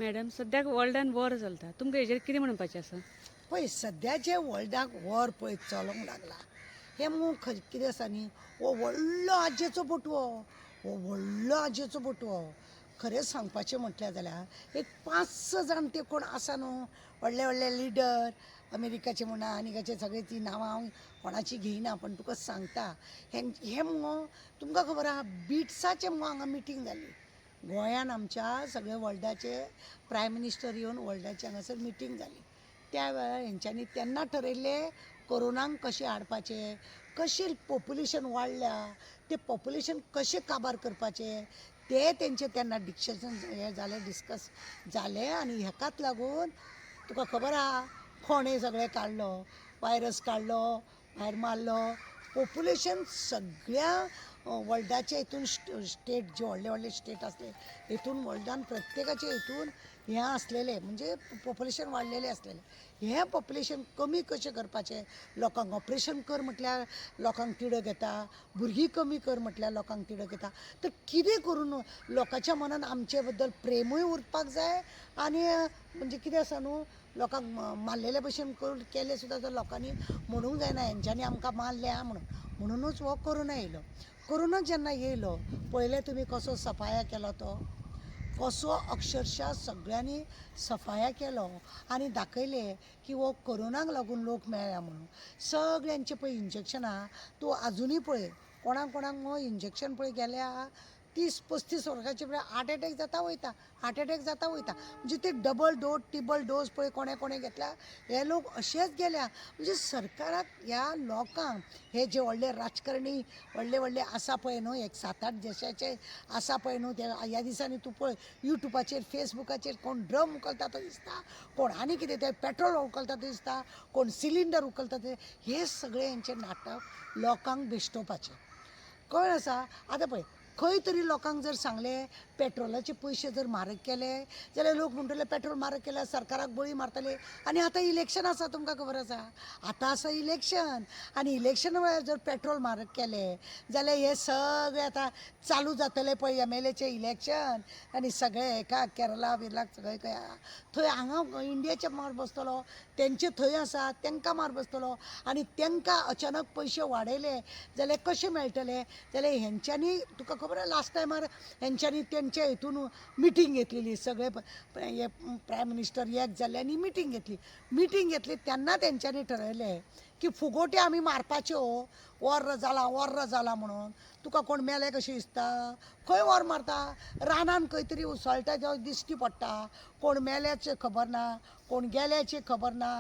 Madam सद्याक वर्ल्डान war चलता, तुमकां हेजेर कितें म्हणपाचें आसा? पळय सद्याचे वर्ल्डाक वॉर पळय चलोंक लागला हे कितें आसा न्ही, हो व्हडलो आजेचो बटवो, हो व्हडलो आजेचो बटवो. खरें सांगपाचें म्हटल्यार जाल्यार एक 5-6 जाण ते कोण आसा न्हू व्हडले व्हडले लिडर अमेरिकाचे म्हणा आनीकाचे सगळे ती नांवां हांव कोणाची घेयना, पण तुका सांगता हे मुगो तुमकां खबर आहा बिट्साचे मुगो हांगा मिटींग जाल्ली गोंयान आमच्या सगळे वर्ल्डाचे प्रायम मिनिस्टर येवन वर्ल्डाची हांगासर मिटींग जाली. त्या वेळार हेंच्यांनी तेन्ना ठरयल्लें कोरोनांक कशें हाडपाचें, कशें पॉप्युलेशन वाडल्या तें पॉप्युलेशन कशें काबार करपाचें तें तेंचें तेन्ना डिस्कशन हें जालें डिस्कस जालें. आनी हेकाच लागून तुका खबर आहा फोंडे सगळें काडलो, वायरस काडलो, भायर मारलो. पॉप्युलेशन सगळ्या वर्ल्डाचे हितून स्टेट जे व्हडले व्हडले स्टेट आसले हितून वर्ल्डान प्रत्येकाचे हितून हें आसलेलें म्हणजे पॉप्युलेशन वाडलेलें आसलेलें. हें पॉप्युलेशन कमी कशें करपाचें, लोकांक ऑपरेशन कर म्हटल्यार लोकांक तिडक येता, भुरगीं कमी कर म्हटल्यार लोकांक तिडक येता. तर कितें करून लोकांच्या मनान आमचे बद्दल प्रेमूय उरपाक जाय आनी म्हणजे कितें आसा न्हू लोकांक मारलेले भशेन करून केलें सुद्दां तर लोकांनी म्हणूंक जायना हेंच्यांनी आमकां मारल्या म्हणूनच हो कोरोना येयलो. कोरोना जेन्ना येयलो पळयलें तुमी कसो सफाया केलो तो, कसो अक्षरशा सगळ्यांनी सफाया केलो आनी दाखयलें की हो कोरोनाक लागून लोक मेळ्ळा म्हणून. सगळ्यांचे पळय इंजेक्शनां तूं आजुनूय पळय कोणाक कोणाक मगो इंजेक्शन पळय गेल्या 30-35 वर्सांचे पळय हार्ट एटॅक जाता वयता, हार्ट एटॅक जाता वयता. म्हणजे ते डबल डोस ट्रिबल डोस पळय कोणे कोणे घेतल्या हे लोक अशेच गेल्या. म्हणजे सरकाराक ह्या लोकांक हे जे व्हडले राजकारणी व्हडले व्हडले आसा पळय न्हू एक 7-8 देशाचे आसा पळय न्हू ते ह्या दिसांनी तूं पळय युट्यूबाचेर फेसबुकाचेर कोण ड्रम उखलता तो दिसता, कोण आनी कितें तें पेट्रोल उखलता तो दिसता, कोण सिलिंडर उखलता ते हे सगळे हेंचें नाटक लोकांक बेश्टोवपाचें. कळ्ळें आसा. आतां पळय खंय तरी लोकांक जर सांगलें पेट्रोलाचे पयशे जर म्हारग केले जाल्यार लोक म्हणटले पेट्रोल म्हारग केल्यार सरकाराक बळी मारतले. आनी आतां इलेक्शन आसा तुमकां खबर आसा, आतां आसा इलेक्शन आनी इलेक्शना वेळार जर पेट्रोल म्हारग केलें जाल्यार हे सगळे आतां चालू जातले पळय MLAचें इलेक्शन आनी सगळे एका केरला बिरलाक सगळे थंय हांगा इंडियाच्या मार बसतलो, तेंचे थंय आसा तेंकां मार बसतलो आनी तेंकां अचानक पयशे वाडयले जाल्यार कशें मेळटले. जाल्यार हेंच्यांनी तुका खबर आहा लास्ट टायमार हेंच्यांनी तेंचे हितून मिटींग घेतलेली सगळे हे प्रायम मिनिस्टर एक जाल्ल्यांनी मिटींग घेतली तेन्ना तेंच्यांनी ठरयलें की फुगोट्यो आमी मारपाच्यो. वर्र जाला म्हणून तुका कोण मेले कशें दिसता, खंय वॉर मारता रानान खंय तरी उसळटा जें दिश्टी पडटा, कोण मेल्याचें खबर ना, कोण गेल्याचें खबर ना,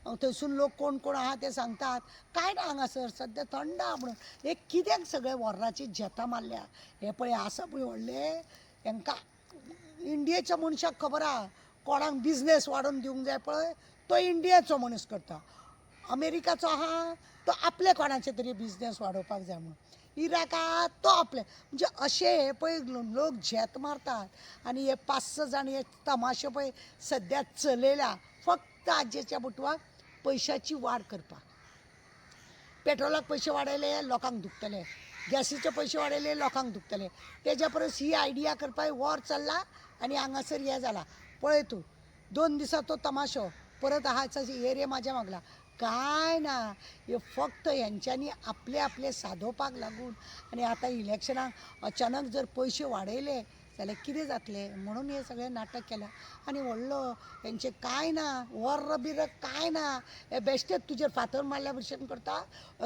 थंयसून लोक कोण कोण आहा ते सांगतात कांय ना हांगासर सद्या थंड आहा म्हणून. हे कित्याक सगळे वॉर्राची जेतां मारल्या हे पळय आसा पळय व्हडले हेंकां इंडियेच्या मनशाक खबर आहा कोणाक बिजनेस वाडोवन दिवंक जाय पळय तो इंडियेचो मनीस करता. अमेरिकाचो आहा तो आपले कोणाचे तरी बिजनेस वाडोवपाक जाय म्हणून. इराकात तो आपले म्हणजे अशे पळय लोक झेत मारतात आनी हे 5-6 जाण हे तमाशे पळय सद्या चलयल्या फक्त आजेच्या बटवाक पयशाची वाड करपाक. पेट्रोलाक पयशे वाडयले लोकांक दुखतले, गॅसीचे पयशे वाडयले लोकांक दुखतले. तेज्या परस ही आयडिया करपाक वॉर चल्ला आनी हांगासर हें जाला पळय तूं 2 दिसा तो तमाशो परत आहाच एरे म्हाज्या मागला कांय ना. हे फक्त हेंच्यांनी आपले आपले सादोवपाक लागून आनी आतां इलेक्शनाक अचानक जर पयशे वाडयले जाल्यार कितें जातलें म्हणून हे सगळें नाटक केलां. आनी व्हडलो हेंचें कांय ना वर्र बिर्र कांय ना हे बेश्टेच तुजेर फातर मारल्या भशेन करता.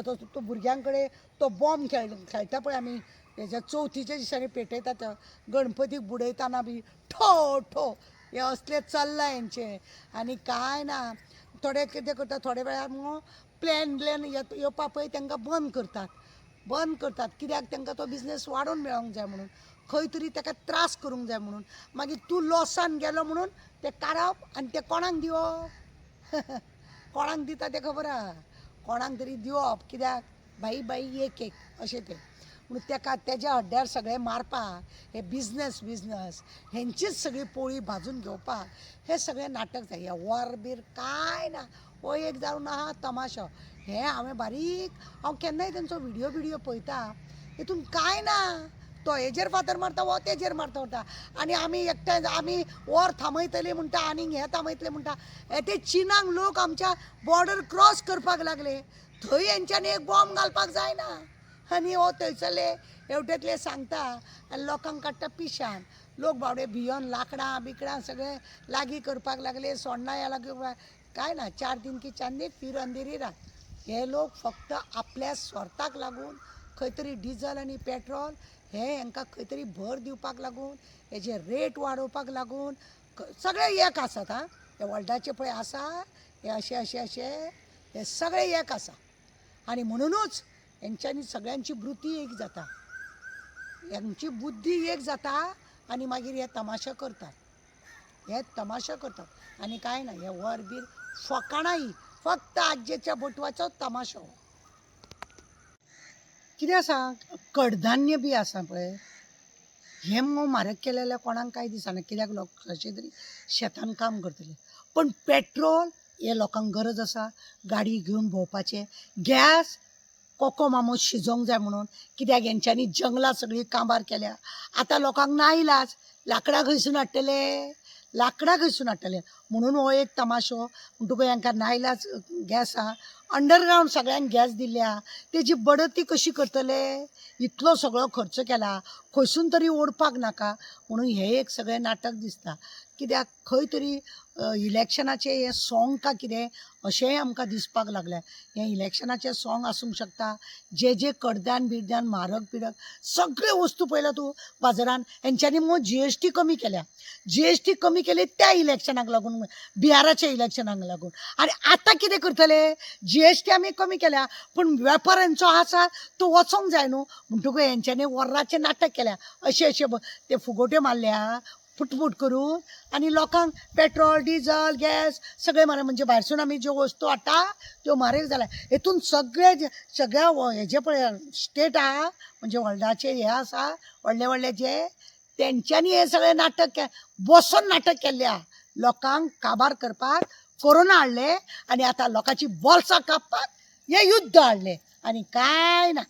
तो भुरग्यां कडेन तो बॉम्ब खेळटा पळय आमी हेज्या चवथीच्या दिसांनी पेटयता तो गणपतीक बुडयताना बी ठो ठो हे असलें चल्लां हेंचें. आनी कांय ना थोडे कितें करता थोडे वेळार मुगो प्लॅन येवपा पळय तांकां बंद करतात कित्याक तांकां तो बिजनेस वाडोवन मेळोंक जाय म्हणून, खंय तरी ताका त्रास करूंक जाय म्हणून. मागीर तूं लॉसान गेलो म्हणून ते काडप आनी ते कोणाक दिवप कोणाक दिता तें खबर आहा कोणाक तरी दिवप कित्याक बाई एक अशें तें म्हणून ताका तेज्या हड्ड्यार सगळें मारपाक हे बिजनस हेंचीच सगळी पोळी भाजून घेवपाक हे सगळें नाटक जाय. हे वॉर बीर कांय ना हो एक जावन आहा तमाशो. हे हांवें बारीक हांव केन्नाय तेंचो व्हिडियो पळयता हितून कांय ना. तो हेजेर फातर मारता वो तेजेर मारता वता आनी आमी एकट्यान आमी वॉर थांबयतली म्हणटा आनी हे थांबयतले म्हणटा ते चिनांक लोक आमच्या बॉर्डर क्रॉस करपाक लागले थंय हेंच्यांनी एक बॉम्ब घालपाक जायना आनी हो थंयसरले हेवटेंतले सांगता आनी लोकांक काडटा पिशान लोक बावडे भियोन लाकडां बिकडां सगळे लागीं करपाक लागले सोण्णां ह्या लागीं काय ना 4 दिन की चांदनी फिर अंधेरी रात हे लोक फक्त आपल्या स्वार्थाक लागून खंय तरी डिझल आनी पेट्रोल हे हांकां खंय तरी भर दिवपाक लागून हेजे रेट वाडोवपाक लागून सगळे एक आसात हां हे वर्ल्डाचे पळय आसा हे अशे हे सगळे एक आसा आनी म्हणुनूच हेंच्यांनी सगळ्यांची वृत्ती एक जाता हेंची बुद्धी एक जाता आनी मागीर हे तमाशा करतात आनी काय ना हे वर बीर फकाणाई फक्त आज्जेच्या बटवाचो तमाशो कितें आसा कडधान्य बी आसा पळय हें म्हारग केलेल्या कोणाक कांय दिसना कित्याक लोक कशे तरी शेतान काम करतले पण पेट्रोल हे लोकांक गरज आसा गाडी घेवन भोंवपाचें गॅस कोको मामो शिजोवंक जाय म्हणून कित्याक हेंच्यांनी जंगलां सगळीं काबार केल्या आतां लोकांक नाइलाज लाकडां खंयसून हाडटले म्हणून हो एक तमाशो म्हणटकूच हांकां नाइलाज गॅस आहा अंडरग्रावंड सगळ्यांक गॅस दिल्या तेजी बडती कशी करतले इतलो सगळो खर्च केला खंयसून तरी ओडपाक नाका म्हणून हे एक सगळें नाटक दिसता कित्याक खंय तरी इलेक्शनाचें हें सॉंग का कितें अशेंय आमकां दिसपाक लागलें हें इलेक्शनाचें सॉंग आसूंक शकता जे कडधान बिरधान म्हारग बिरग सगळे वस्तू पळयल्या तूं बाजारान हेंच्यांनी मगो GST कमी केल्या GST कमी केली त्या इलेक्शनाक लागून बिहाराच्या इलेक्शनाक लागून आनी आतां कितें करतले GST आमी कमी केल्या पूण वेपाऱ्यांचो आसा तो वचोंक जाय न्हू म्हणटकूच हेंच्यांनी वर्राचें नाटक केल्या अशें ते फुगोट्यो मारल्या फुटफुट करून आनी लोकांक पेट्रोल डिझल गॅस सगळे म्हारग म्हणजे भायरसून आमी ज्यो वस्तू हाडटा त्यो म्हारग जाल्या हेतून सगळ्या हेजे पळय स्टेट आहा म्हणजे वर्ल्डाचे हे आसा व्हडले जे तेंच्यांनी हे सगळें नाटक बसून नाटक केल्ल्या लोकांक काबार करपाक कोरोना हाडले आनी आतां लोकांची बोल्सां कापपाक हे युद्ध हाडलें आनी काय ना